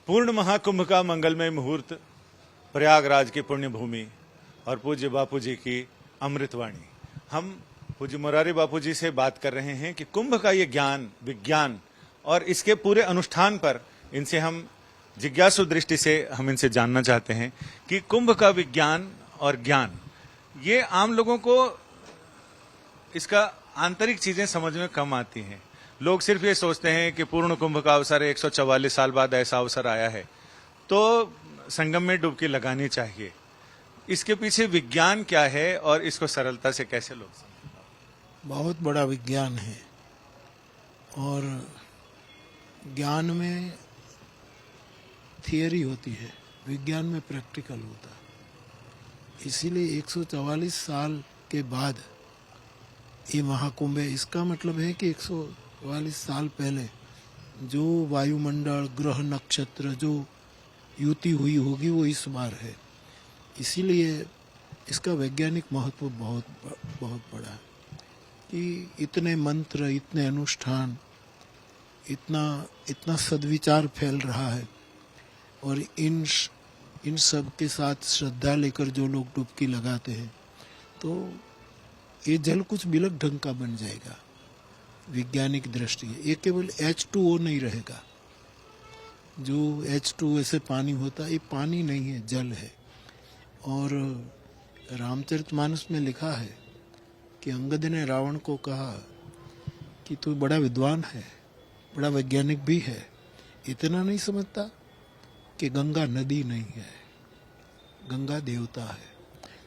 पूर्ण महाकुंभ का मंगलमय मुहूर्त, प्रयागराज की पुण्य भूमि और पूज्य बापू जी की अमृतवाणी। हम पूज्य मुरारी बापू जी से बात कर रहे हैं कि कुंभ का ये ज्ञान, विज्ञान और इसके पूरे अनुष्ठान पर इनसे हम जिज्ञासु दृष्टि से हम इनसे जानना चाहते हैं कि कुंभ का विज्ञान और ज्ञान, ये आम लोगों को इसका आंतरिक चीजें समझ में कम आती हैं। लोग सिर्फ ये सोचते हैं कि पूर्ण कुंभ का अवसर 144 साल बाद ऐसा अवसर आया है तो संगम में डुबकी लगानी चाहिए। इसके पीछे विज्ञान क्या है और इसको सरलता से कैसे लोग समझें? बहुत बड़ा विज्ञान है और ज्ञान में थियरी होती है, विज्ञान में प्रैक्टिकल होता है। इसीलिए 144 साल के बाद ये महाकुंभ है। इसका मतलब है कि 144 साल पहले जो वायुमंडल, ग्रह, नक्षत्र जो युति हुई होगी वो इस बार है। इसीलिए इसका वैज्ञानिक महत्व बहुत बहुत बड़ा है कि इतने मंत्र, इतने अनुष्ठान, इतना सद्विचार फैल रहा है और इन सब के साथ श्रद्धा लेकर जो लोग डुबकी लगाते हैं तो ये जल कुछ बिलक ढंग का बन जाएगा। वैज्ञानिक दृष्टि है, ये केवल H2O नहीं रहेगा। जो H2O से पानी होता है, ये पानी नहीं है, जल है। और रामचरितमानस में लिखा है कि अंगद ने रावण को कहा कि तू बड़ा विद्वान है, बड़ा वैज्ञानिक भी है, इतना नहीं समझता कि गंगा नदी नहीं है, गंगा देवता है।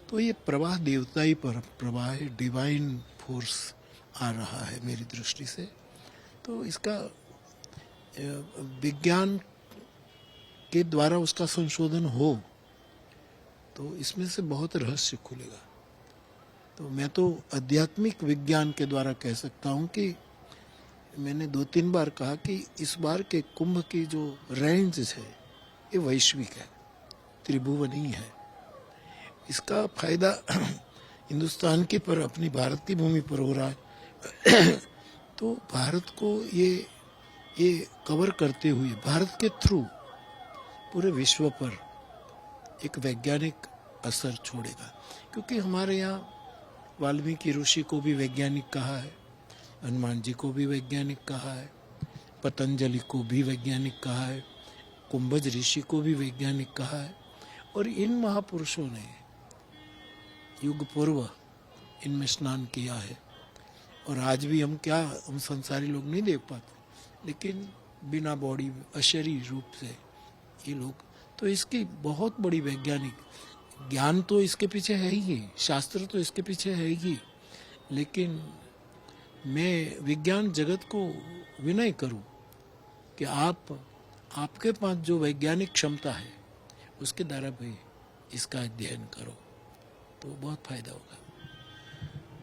तो ये प्रवाह देवता ही पर प्रवाह है, डिवाइन फोर्स आ रहा है मेरी दृष्टि से। तो इसका विज्ञान के द्वारा उसका संशोधन हो तो इसमें से बहुत रहस्य खुलेगा। तो मैं तो आध्यात्मिक विज्ञान के द्वारा कह सकता हूँ कि मैंने 2-3 बार कहा कि इस बार के कुंभ की जो रेंज है ये वैश्विक है, त्रिभुवनीय है। इसका फायदा हिंदुस्तान की पर, अपनी भारत की भूमि पर हो रहा है। तो भारत को ये कवर करते हुए भारत के थ्रू पूरे विश्व पर एक वैज्ञानिक असर छोड़ेगा। क्योंकि हमारे यहाँ वाल्मीकि ऋषि को भी वैज्ञानिक कहा है, हनुमान जी को भी वैज्ञानिक कहा है, पतंजलि को भी वैज्ञानिक कहा है, कुंभज ऋषि को भी वैज्ञानिक कहा है। और इन महापुरुषों ने युग पूर्व इनमें स्नान किया है। और आज भी हम संसारी लोग नहीं देख पाते, लेकिन बिना बॉडी, अशरीर रूप से ये लोग, तो इसकी बहुत बड़ी वैज्ञानिक ज्ञान तो इसके पीछे है ही, शास्त्र तो इसके पीछे है ही। लेकिन मैं विज्ञान जगत को विनय करूं कि आपके पास जो वैज्ञानिक क्षमता है उसके द्वारा भी इसका अध्ययन करो तो बहुत फायदा होगा।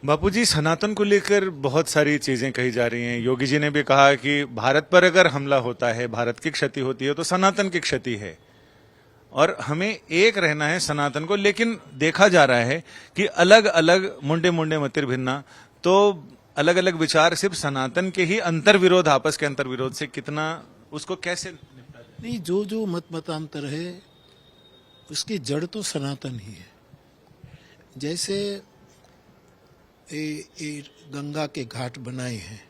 बापूजी, सनातन को लेकर बहुत सारी चीजें कही जा रही हैं। योगी जी ने भी कहा कि भारत पर अगर हमला होता है, भारत की क्षति होती है तो सनातन की क्षति है और हमें एक रहना है सनातन को। लेकिन देखा जा रहा है कि अलग अलग मुंडे मुंडे मतिर भिन्ना, तो अलग अलग विचार सिर्फ सनातन के ही अंतर्विरोध, आपस के अंतर्विरोध से कितना, उसको कैसे निपटा जाए? नहीं, जो मतांतर है उसकी जड़ तो सनातन ही है। जैसे ये गंगा के घाट बनाए हैं,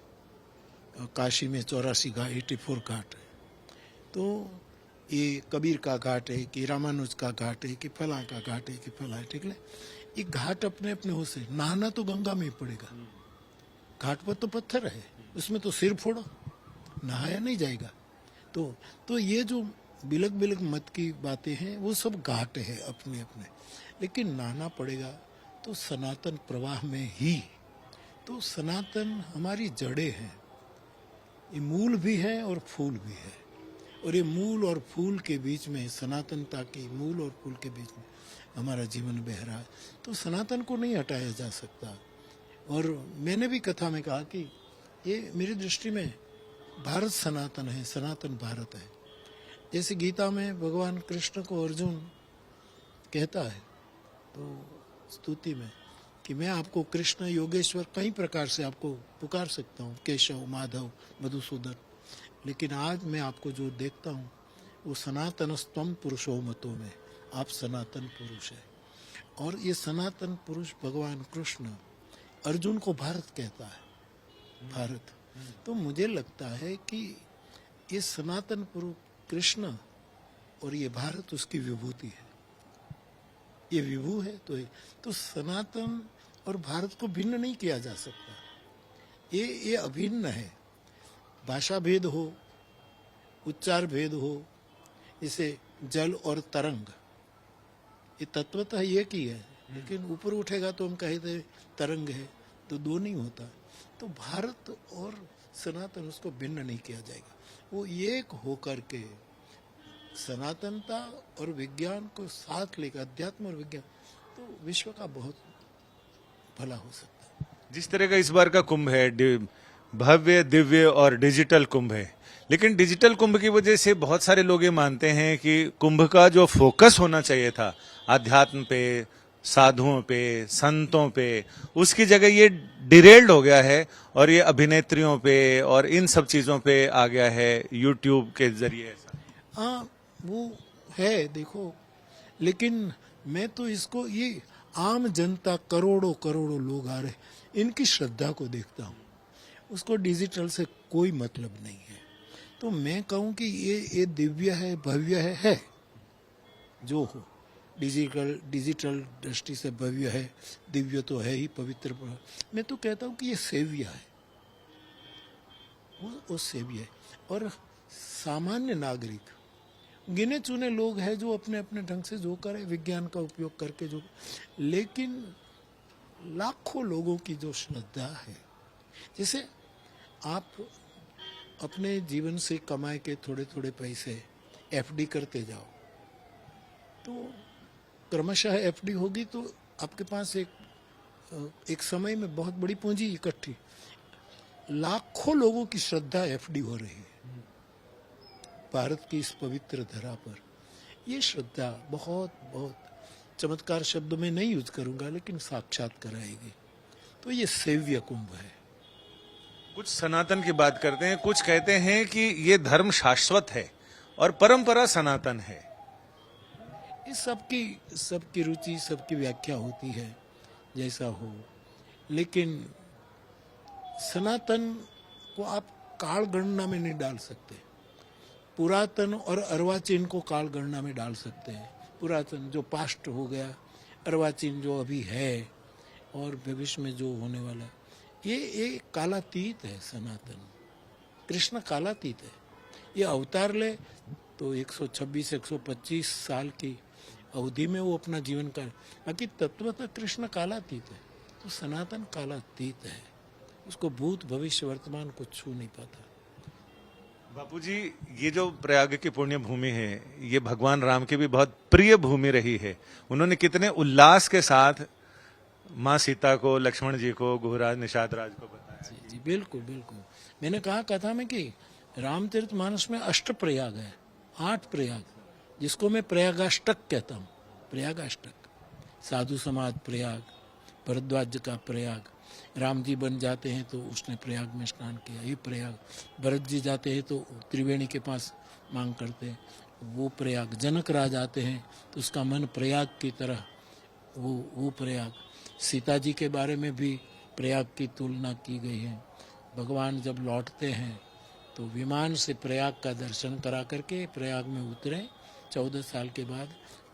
काशी में 84 घाट, 84 घाट है। तो ये कबीर का घाट है कि रामानुज का घाट है कि फला का घाट है कि फला है, ठीक है। ये घाट अपने अपने हो से, नहाना तो गंगा में ही पड़ेगा। घाट पर तो पत्थर है, उसमें तो सिर फोड़ो, नहाया नहीं जाएगा। तो ये जो बिलक बिलक मत की बातें हैं वो सब घाट है अपने अपने, लेकिन नहाना पड़ेगा तो सनातन प्रवाह में ही। तो सनातन हमारी जड़ें हैं, ये मूल भी है और फूल भी है। और ये मूल और फूल के बीच में, सनातनता की मूल और फूल के बीच में हमारा जीवन बह रहा है। तो सनातन को नहीं हटाया जा सकता। और मैंने भी कथा में कहा कि ये मेरी दृष्टि में भारत सनातन है, सनातन भारत है। जैसे गीता में भगवान कृष्ण को अर्जुन कहता है तो स्तुति में कि मैं आपको कृष्ण, योगेश्वर, कई प्रकार से आपको पुकार सकता हूँ, केशव, माधव, मधुसूदन, लेकिन आज मैं आपको जो देखता हूँ वो सनातनस्तम पुरुषो मतो में, आप सनातन पुरुष है। और ये सनातन पुरुष भगवान कृष्ण अर्जुन को भारत कहता है, भारत। तो मुझे लगता है कि ये सनातन पुरुष कृष्ण और ये भारत उसकी विभूति है, ये विभू है। तो सनातन और भारत को भिन्न नहीं किया जा सकता, ये अभिन्न है। भाषा भेद हो, उच्चार भेद हो, जैसे जल और तरंग, ये तत्वतः एक ही है, लेकिन ऊपर उठेगा तो हम कहते तरंग है, तो दो नहीं होता। तो भारत और सनातन उसको भिन्न नहीं किया जाएगा, वो एक होकर के सनातनता और विज्ञान को साथ लेकर, अध्यात्म और विज्ञान, तो विश्व का बहुत भला हो सकता है। जिस तरह का इस बार का कुंभ है, भव्य, दिव्य और डिजिटल कुंभ है, लेकिन डिजिटल कुंभ की वजह से बहुत सारे लोग ये मानते हैं कि कुंभ का जो फोकस होना चाहिए था आध्यात्म पे, साधुओं पे, संतों पे, उसकी जगह ये डिरेल्ड हो गया है और ये अभिनेत्रियों पे और इन सब चीजों पे आ गया है यूट्यूब के जरिए। ऐसा हाँ, वो है, देखो, लेकिन मैं तो इसको, ये आम जनता, करोड़ों करोड़ों लोग आ रहे, इनकी श्रद्धा को देखता हूँ, उसको डिजिटल से कोई मतलब नहीं है। तो मैं कहूँ कि ये दिव्य है, भव्य है जो हो, डिजिटल दृष्टि से भव्य है, दिव्य तो है ही, पवित्र। मैं तो कहता हूँ कि ये सेव्य है, वो सेव्य है। और सामान्य नागरिक, गिने चुने लोग हैं जो अपने अपने ढंग से जो करे, विज्ञान का उपयोग करके जो, लेकिन लाखों लोगों की जो श्रद्धा है, जैसे आप अपने जीवन से कमाए के थोड़े थोड़े पैसे एफडी करते जाओ, तो क्रमशः एफडी होगी तो आपके पास एक समय में बहुत बड़ी पूंजी इकट्ठी, लाखों लोगों की श्रद्धा एफडी हो रही है भारत की इस पवित्र धरा पर। ये श्रद्धा बहुत बहुत, चमत्कार शब्द में नहीं यूज करूंगा, लेकिन साक्षात कराएगी। तो ये सेव्य कुंभ है। कुछ सनातन की बात करते हैं, कुछ कहते हैं कि ये धर्म शाश्वत है और परंपरा सनातन है। इस सबकी रुचि, सबकी व्याख्या होती है, जैसा हो, लेकिन सनातन को आप काल गणना में नहीं डाल सकते। पुरातन और अर्वाचीन को काल गणना में डाल सकते हैं। पुरातन जो पास्ट हो गया, अर्वाचीन जो अभी है और भविष्य में जो होने वाला, ये कालातीत है सनातन। कृष्ण कालातीत है। ये अवतार ले तो 126-125 साल की अवधि में वो अपना जीवन का, बाकी तत्वतः कृष्ण कालातीत है। तो सनातन कालातीत है, उसको भूत भविष्य वर्तमान को छू नहीं पाता। बापूजी, ये जो प्रयाग की पुण्य भूमि है, ये भगवान राम की भी बहुत प्रिय भूमि रही है। उन्होंने कितने उल्लास के साथ माँ सीता को, लक्ष्मण जी को, गुहराज निषाद राज को बताया। जी बिल्कुल बिल्कुल। मैंने कहा कथा में कि रामचरितमानस में 8 प्रयाग है, 8 प्रयाग, जिसको मैं प्रयागाष्टक कहता हूँ। प्रयागाष्टक, साधु समाज प्रयाग, भरद्वाज का प्रयाग, राम जी बन जाते हैं तो उसने प्रयाग में स्नान किया, ये प्रयाग। भरत जी जाते हैं तो त्रिवेणी के पास मांग करते हैं, वो प्रयाग। जनक राज आते हैं तो उसका मन प्रयाग की तरह, वो प्रयाग। सीता जी के बारे में भी प्रयाग की तुलना की गई है। भगवान जब लौटते हैं तो विमान से प्रयाग का दर्शन करा करके प्रयाग में उतरे 14 साल के बाद,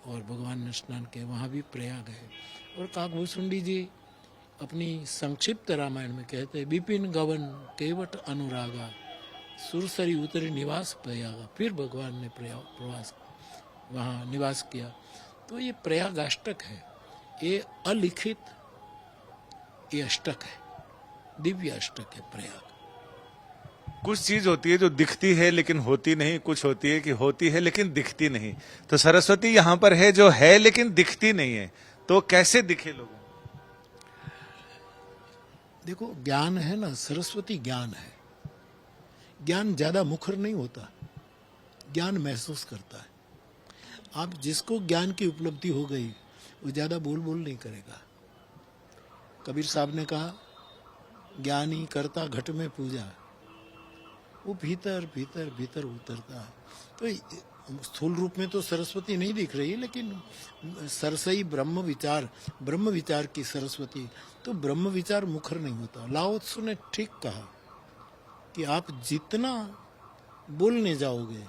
और भगवान ने स्नान किया, वहाँ भी प्रयाग है। और काकभूषुंडी जी अपनी संक्षिप्त रामायण में कहते हैं, विपिन गवन केवट अनुरागा, सुरसरी उतरे निवास प्रयागा। फिर भगवान ने प्रवास वहाँ निवास किया। तो ये प्रयागाष्टक है, ये अलिखित, ये अष्टक है, दिव्य अष्टक है प्रयाग। कुछ चीज होती है जो दिखती है लेकिन होती नहीं, कुछ होती है कि होती है लेकिन दिखती नहीं। तो सरस्वती यहाँ पर है जो है लेकिन दिखती नहीं है, तो कैसे दिखे लोगों? देखो, ज्ञान है ना, सरस्वती ज्ञान है। ज्ञान ज्यादा मुखर नहीं होता, ज्ञान महसूस करता है। आप जिसको ज्ञान की उपलब्धि हो गई, वो ज्यादा बोल नहीं करेगा। कबीर साहब ने कहा, ज्ञानी करता घट में पूजा, वो भीतर भीतर भीतर उतरता है। तो स्थूल रूप में तो सरस्वती नहीं दिख रही है, लेकिन सरसई ब्रह्म विचार की सरस्वती। तो ब्रह्म विचार मुखर नहीं होता। लाओ त्सु ने ठीक कहा कि आप जितना बोलने जाओगे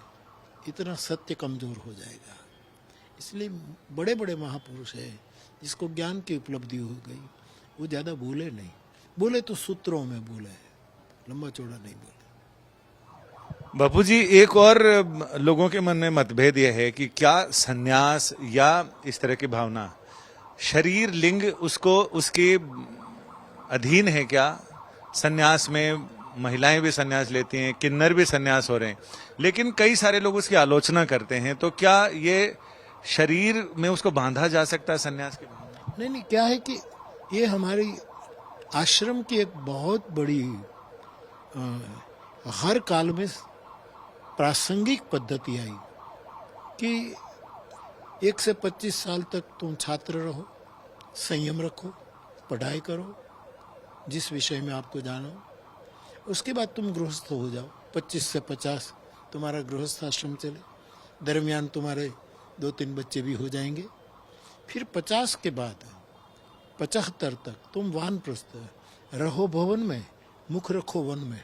इतना सत्य कमजोर हो जाएगा। इसलिए बड़े बड़े महापुरुष है जिसको ज्ञान की उपलब्धि हो गई, वो ज्यादा बोले नहीं, बोले तो सूत्रों में बोले, लंबा चौड़ा नहीं बोले। बापू जी, एक और लोगों के मन में मतभेद यह है कि क्या सन्यास या इस तरह की भावना, शरीर लिंग उसको उसके अधीन है क्या? सन्यास में महिलाएं भी सन्यास लेती हैं, किन्नर भी सन्यास हो रहे हैं, लेकिन कई सारे लोग उसकी आलोचना करते हैं। तो क्या ये शरीर में उसको बांधा जा सकता है सन्यास की भावना? नहीं नहीं, क्या है कि ये हमारी आश्रम की एक बहुत बड़ी हर काल में प्रासंगिक पद्धति आई कि 1 से 25 साल तक तुम छात्र रहो, संयम रखो, पढ़ाई करो जिस विषय में आपको जानो, उसके बाद तुम गृहस्थ हो जाओ। 25 से 50 तुम्हारा गृहस्थ आश्रम चले, दरमियान तुम्हारे 2-3 बच्चे भी हो जाएंगे। फिर 50 के बाद 75 तक तुम वानप्रस्थ रहो, भवन में, मुख रखो वन में।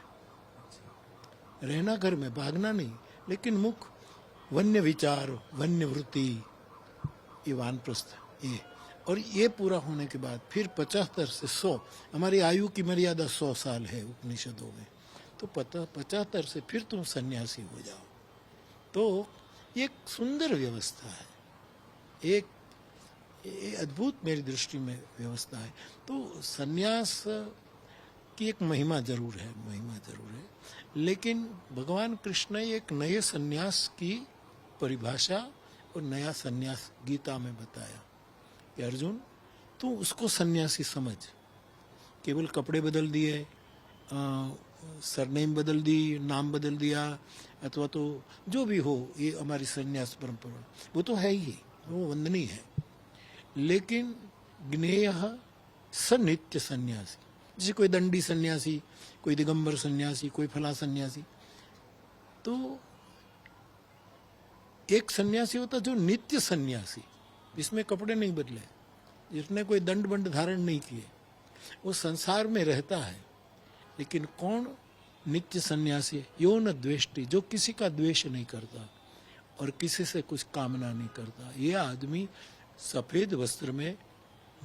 रहना घर में, भागना नहीं, लेकिन मुख वन्य विचार, वन्य वृत्ति, ये वानप्रस्थ ये। और ये पूरा होने के बाद फिर 75 से 100, हमारी आयु की मर्यादा 100 साल है उपनिषदों में, तो 75 से फिर तुम सन्यासी हो जाओ। तो ये एक सुंदर व्यवस्था है, एक अद्भुत मेरी दृष्टि में व्यवस्था है। तो सन्यास की एक महिमा जरूर है, लेकिन भगवान कृष्ण ने एक नए सन्यास की परिभाषा और नया सन्यास गीता में बताया कि अर्जुन तू उसको सन्यासी समझ। केवल कपड़े बदल दिए, सरनेम बदल दी, नाम बदल दिया, अथवा तो जो भी हो, ये हमारी सन्यास परंपरा वो तो है ही, वो वंदनीय है। लेकिन ज्ञेय सनित्य सन्यासी, जैसे कोई दंडी सन्यासी, कोई दिगंबर सन्यासी, कोई फला सन्यासी, तो एक सन्यासी होता जो नित्य सन्यासी, जिसमें कपड़े नहीं बदले, जिसने कोई दंड बंड धारण नहीं किए, वो संसार में रहता है। लेकिन कौन नित्य सन्यासी? यो न द्वेष्टि, जो किसी का द्वेष नहीं करता और किसी से कुछ कामना नहीं करता, ये आदमी सफेद वस्त्र में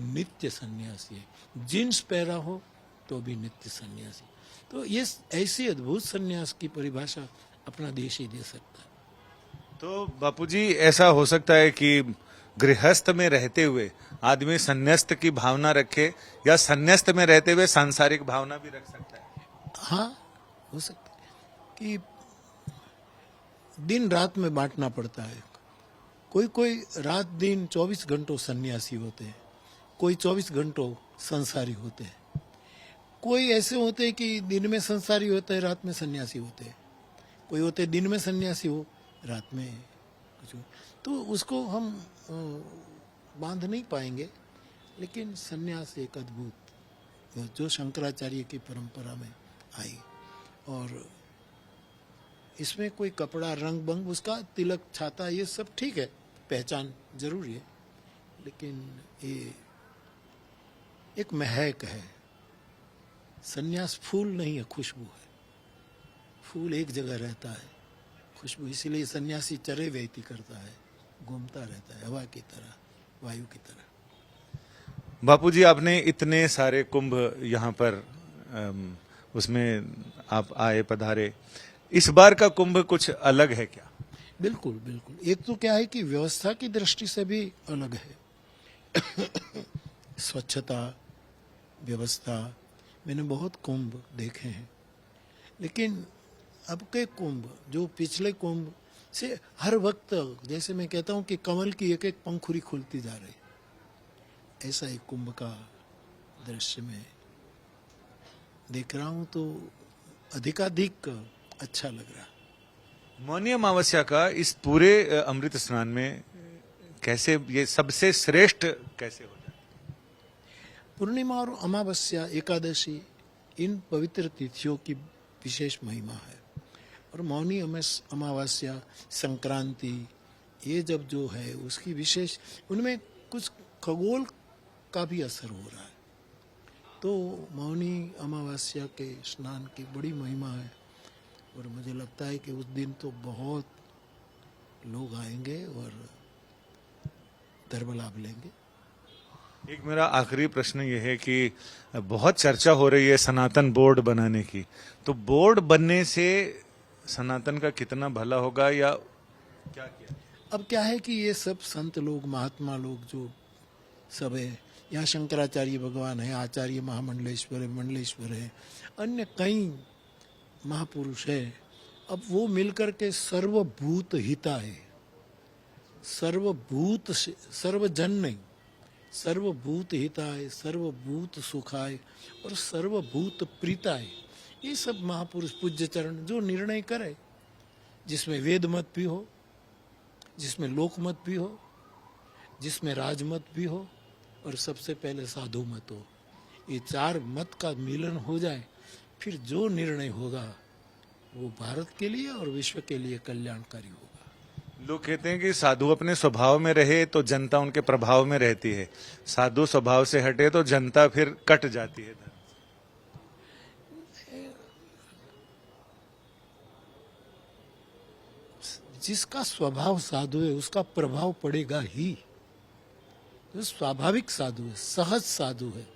नित्य सन्यासी है। जींस पहना हो तो भी नित्य सन्यासी। तो ये ऐसी अद्भुत सन्यास की परिभाषा अपना देश ही दे सकता है। तो बापूजी, ऐसा हो सकता है कि गृहस्थ में रहते हुए आदमी संन्यास्त की भावना रखे, या संन्यास्त में रहते हुए सांसारिक भावना भी रख सकता है? हाँ, हो सकता है कि दिन रात में बांटना पड़ता है। कोई रात दिन 24 घंटों सन्यासी होते हैं, कोई 24 घंटों संसारी होते हैं, कोई ऐसे होते हैं कि दिन में संसारी होते हैं, रात में सन्यासी होते हैं, कोई होते हैं दिन में सन्यासी हो, रात में कुछ हो। तो उसको हम बांध नहीं पाएंगे। लेकिन सन्यास एक अद्भुत, जो शंकराचार्य की परंपरा में आई, और इसमें कोई कपड़ा, रंग बंग, उसका तिलक, छाता, ये सब ठीक है, पहचान जरूरी है, लेकिन ये एक महक है। सन्यास फूल नहीं है, खुशबू है। फूल एक जगह रहता है, खुशबू, इसीलिए सन्यासी चरे व्यती करता है, घूमता रहता है, हवा की तरह, वायु की तरह। बापूजी, आपने इतने सारे कुंभ यहाँ पर उसमें आप आए, पधारे, इस बार का कुंभ कुछ अलग है क्या? बिल्कुल बिल्कुल। एक तो क्या है कि व्यवस्था की दृष्टि से भी अलग है। स्वच्छता, व्यवस्था, मैंने बहुत कुंभ देखे हैं, लेकिन अब के कुंभ, जो पिछले कुंभ से हर वक्त, जैसे मैं कहता हूं कि कमल की एक एक पंखुड़ी खुलती जा रही, ऐसा एक कुंभ का दृश्य में देख रहा हूं, तो अधिकाधिक अच्छा लग रहा। मौनी अमावस्या का इस पूरे अमृत स्नान में कैसे, ये सबसे श्रेष्ठ कैसे हो जाए? पूर्णिमा और अमावस्या, एकादशी, इन पवित्र तिथियों की विशेष महिमा है। और मौनी अमावस्या, संक्रांति, ये जब जो है उसकी विशेष, उनमें कुछ खगोल का भी असर हो रहा है। तो मौनी अमावस्या के स्नान की बड़ी महिमा है और मुझे लगता है कि उस दिन तो बहुत लोग आएंगे और धर्म लाभ लेंगे। एक मेरा आखिरी प्रश्न ये है कि बहुत चर्चा हो रही है सनातन बोर्ड बनाने की, तो बोर्ड बनने से सनातन का कितना भला होगा या क्या किया? अब क्या है कि ये सब संत लोग, महात्मा लोग जो सब है, यहाँ शंकराचार्य भगवान है, आचार्य महामंडलेश्वर है, मंडलेश्वर है, अन्य कई महापुरुष है। अब वो मिलकर के सर्वभूत हिता है, सर्वभूत सर्वजन नहीं, सर्वभूत हिताय, सर्वभूत सुखाय और सर्वभूत प्रीताय, ये सब महापुरुष पूज्य चरण जो निर्णय करे, जिसमें वेद मत भी हो, जिसमें लोक मत भी हो, जिसमें राजमत भी हो और सबसे पहले साधु मत हो, ये चार मत का मिलन हो जाए, फिर जो निर्णय होगा वो भारत के लिए और विश्व के लिए कल्याणकारी होगा। लोग कहते हैं कि साधु अपने स्वभाव में रहे तो जनता उनके प्रभाव में रहती है, साधु स्वभाव से हटे तो जनता फिर कट जाती है। जिसका स्वभाव साधु है उसका प्रभाव पड़ेगा ही। जो स्वाभाविक साधु है, सहज साधु है,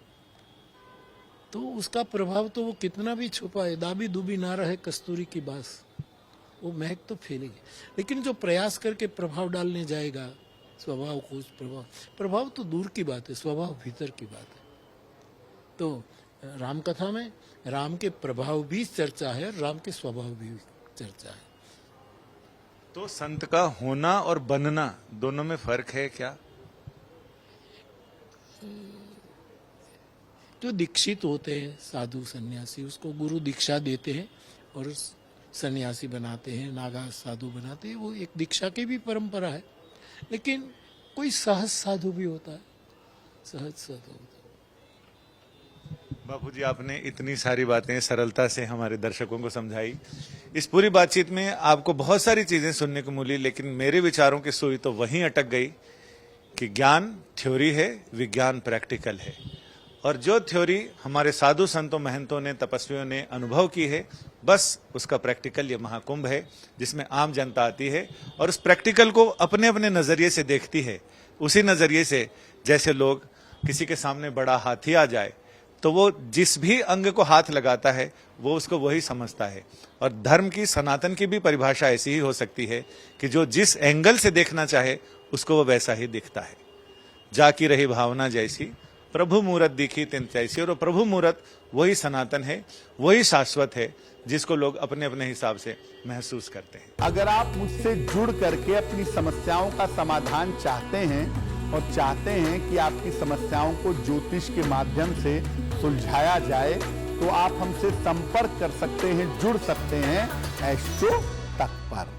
तो उसका प्रभाव तो वो कितना भी छुपा है, दाबी दुबी ना रहे कस्तूरी की बास, वो महक तो फैलेगी। लेकिन जो प्रयास करके प्रभाव डालने जाएगा, स्वभाव को, प्रभाव तो दूर की बात है, स्वभाव भीतर की बात है। तो राम कथा में राम के प्रभाव भी चर्चा है और राम के स्वभाव भी चर्चा है। तो संत का होना और बनना दोनों में फर्क है क्या? जो दीक्षित होते हैं साधु सन्यासी, उसको गुरु दीक्षा देते हैं और सन्यासी बनाते हैं, नागा साधु बनाते हैं, वो एक दीक्षा की भी परंपरा है। लेकिन कोई सहज साधु भी होता है, सहज साधु होता है। बापूजी, आपने इतनी सारी बातें सरलता से हमारे दर्शकों को समझाई। इस पूरी बातचीत में आपको बहुत सारी चीजें सुनने को मिली, लेकिन मेरे विचारों की सुई तो वहीं अटक गई कि ज्ञान थ्योरी है, विज्ञान प्रैक्टिकल है। और जो थ्योरी हमारे साधु संतों, महंतों ने, तपस्वियों ने अनुभव की है, बस उसका प्रैक्टिकल ये महाकुंभ है, जिसमें आम जनता आती है और उस प्रैक्टिकल को अपने अपने नजरिए से देखती है। उसी नजरिए से जैसे लोग किसी के सामने बड़ा हाथी आ जाए तो वो जिस भी अंग को हाथ लगाता है वो उसको वही समझता है। और धर्म की, सनातन की भी परिभाषा ऐसी ही हो सकती है कि जो जिस एंगल से देखना चाहे उसको वो वैसा ही दिखता है। जाकी रही भावना जैसी, प्रभु मूरत दिखी तिन तैसी। और प्रभु मूरत वही सनातन है, वही शाश्वत है, जिसको लोग अपने अपने हिसाब से महसूस करते हैं। अगर आप मुझसे जुड़ करके अपनी समस्याओं का समाधान चाहते हैं और चाहते हैं कि आपकी समस्याओं को ज्योतिष के माध्यम से सुलझाया जाए, तो आप हमसे संपर्क कर सकते हैं, जुड़ सकते हैं एस्ट्रो तक पर।